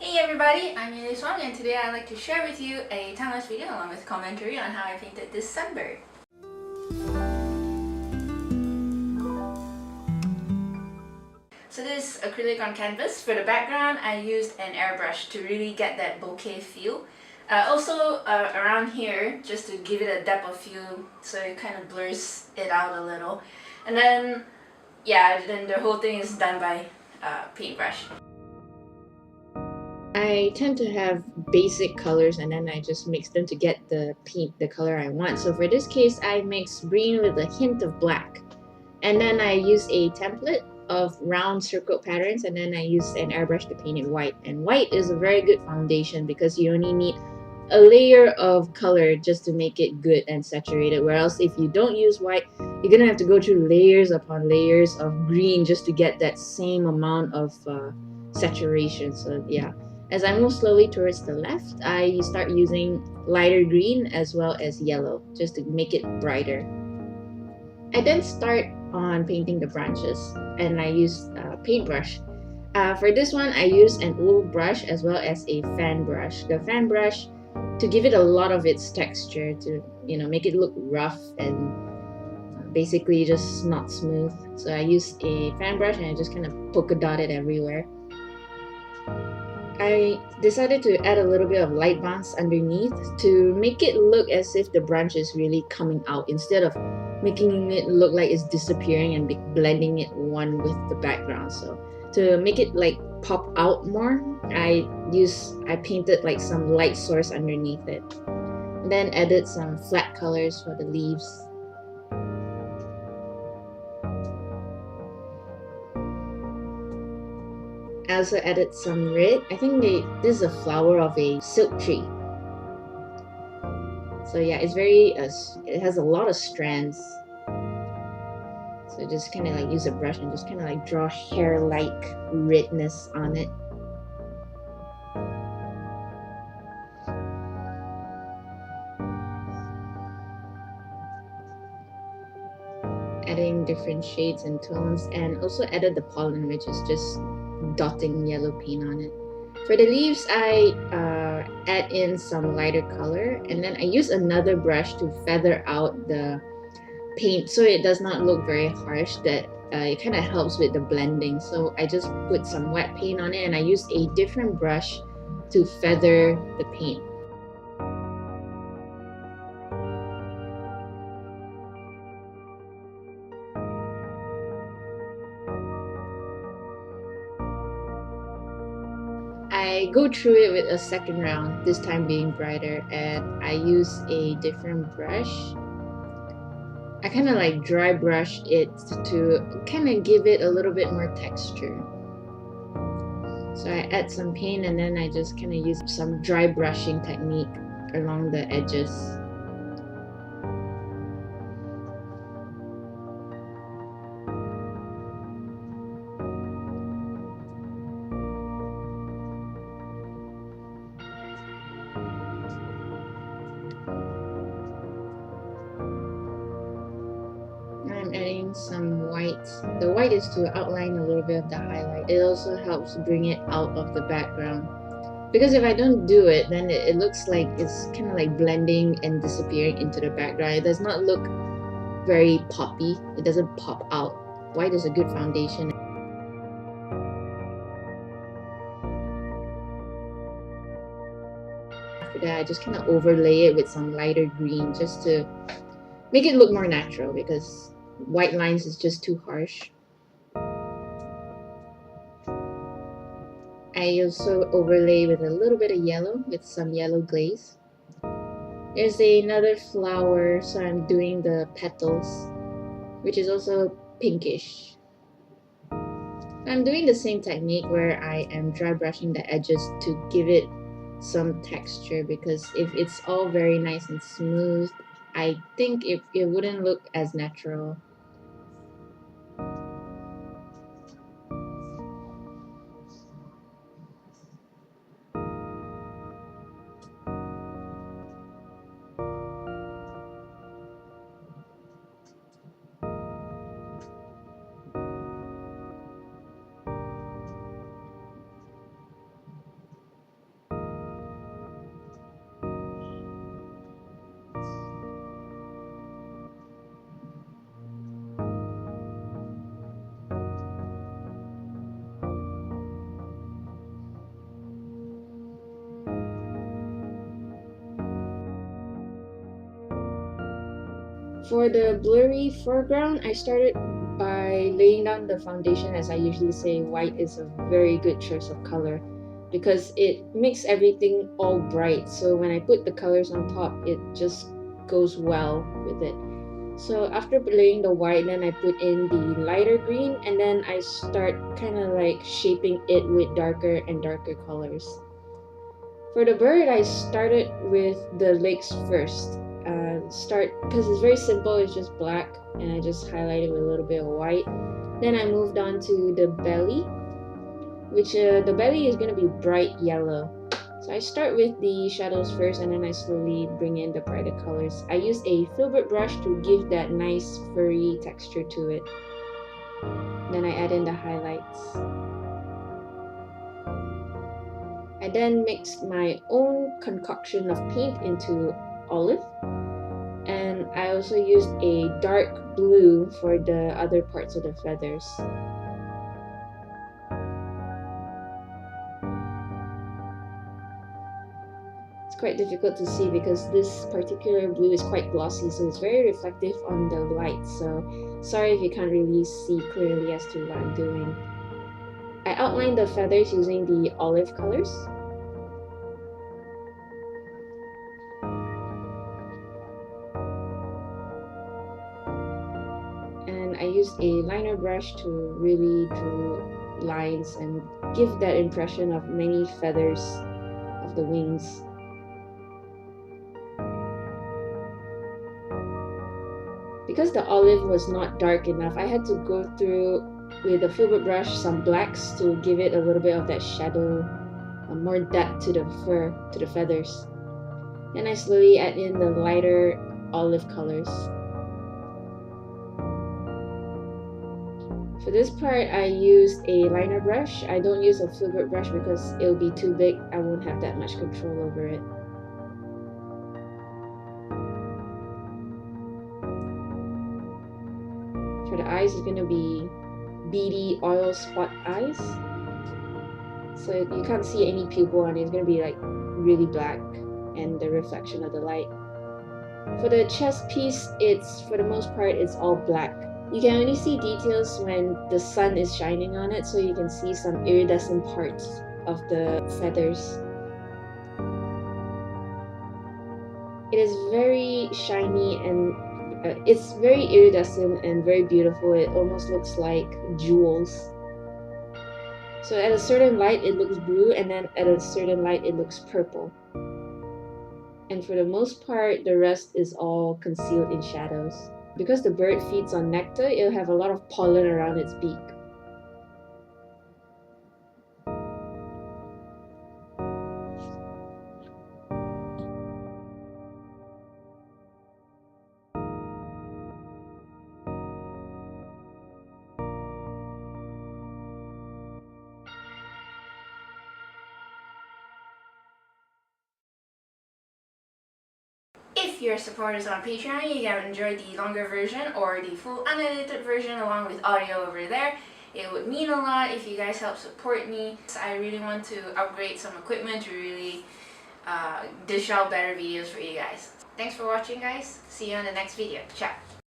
Hey everybody, I'm Elise Wong, and today I'd like to share with you a time-lapse video along with commentary on how I painted this sunbird. So this is acrylic on canvas. For the background, I used an airbrush to really get that bokeh feel. Around here, just to give it a depth of field, so it kind of blurs it out a little. And then, then the whole thing is done by paintbrush. I tend to have basic colors and then I just mix them to get the paint the color I want. So for this case, I mix green with a hint of black. And then I use a template of round circle patterns and then I use an airbrush to paint it white. And white is a very good foundation because you only need a layer of color just to make it good and saturated. Whereas if you don't use white, you're gonna have to go through layers upon layers of green just to get that same amount of saturation. So yeah. As I move slowly towards the left, I start using lighter green as well as yellow just to make it brighter. I then start on painting the branches and I use a paintbrush. For this one, I use an old brush as well as a fan brush. The fan brush to give it a lot of its texture to make it look rough and basically just not smooth. So I use a fan brush and I just kind of polka dot it everywhere. I decided to add a little bit of light bounce underneath to make it look as if the branch is really coming out instead of making it look like it's disappearing and blending it one with the background. So to make it like pop out more, I painted like some light source underneath it. And then added some flat colors for the leaves. I also added some red. I think this is a flower of a silk tree. So yeah, it's it has a lot of strands. So just kind of like use a brush and just kind of like draw hair-like redness on it. Adding different shades and tones, and also added the pollen, which is just dotting yellow paint on it. For the leaves, I add in some lighter color, and then I use another brush to feather out the paint so it does not look very harsh. That it kind of helps with the blending. So I just put some wet paint on it, and I used a different brush to feather the paint. I go through it with a second round, this time being brighter, and I use a different brush. I kind of like dry brush it to kind of give it a little bit more texture. So I add some paint and then I just kind of use some dry brushing technique along the edges. I'm adding some white. The white is to outline a little bit of the highlight. It also helps bring it out of the background. Because if I don't do it, then it looks like it's kind of like blending and disappearing into the background. It does not look very poppy. It doesn't pop out. White is a good foundation. After that, I just kind of overlay it with some lighter green just to make it look more natural because white lines is just too harsh. I also overlay with a little bit of yellow with some yellow glaze. There's another flower, so I'm doing the petals, which is also pinkish. I'm doing the same technique where I am dry brushing the edges to give it some texture, because if it's all very nice and smooth, I think it wouldn't look as natural. For the blurry foreground, I started by laying down the foundation. As I usually say, white is a very good choice of color because it makes everything all bright. So when I put the colors on top, it just goes well with it. So after laying the white, then I put in the lighter green, and then I start kind of like shaping it with darker and darker colors. For the bird, I started with the legs first. Because it's very simple, it's just black, and I just highlighted with a little bit of white. Then I moved on to the belly, which the belly is going to be bright yellow. So I start with the shadows first, and then I slowly bring in the brighter colors. I use a filbert brush to give that nice furry texture to it. Then I add in the highlights. I then mix my own concoction of paint into olive, and I also used a dark blue for the other parts of the feathers. It's quite difficult to see because this particular blue is quite glossy, so it's very reflective on the light, so sorry if you can't really see clearly as to what I'm doing. I outlined the feathers using the olive colors. And I used a liner brush to really draw lines and give that impression of many feathers of the wings. Because the olive was not dark enough, I had to go through with a filbert brush some blacks to give it a little bit of that shadow, more depth to the fur, to the feathers. Then I slowly add in the lighter olive colors. For this part, I used a liner brush. I don't use a filbert brush because it'll be too big. I won't have that much control over it. For the eyes, it's going to be beady oil spot eyes. So you can't see any pupil on it. It's going to be like really black and the reflection of the light. For the chest piece, for the most part, it's all black. You can only see details when the sun is shining on it, so you can see some iridescent parts of the feathers. It is very shiny and it's very iridescent and very beautiful. It almost looks like jewels. So at a certain light it looks blue, and then at a certain light it looks purple. And for the most part, the rest is all concealed in shadows. Because the bird feeds on nectar, it'll have a lot of pollen around its beak. If you're supporters on Patreon, you can enjoy the longer version or the full unedited version along with audio over there. It would mean a lot if you guys help support me. I really want to upgrade some equipment to really dish out better videos for you guys. Thanks for watching, guys. See you in the next video. Ciao.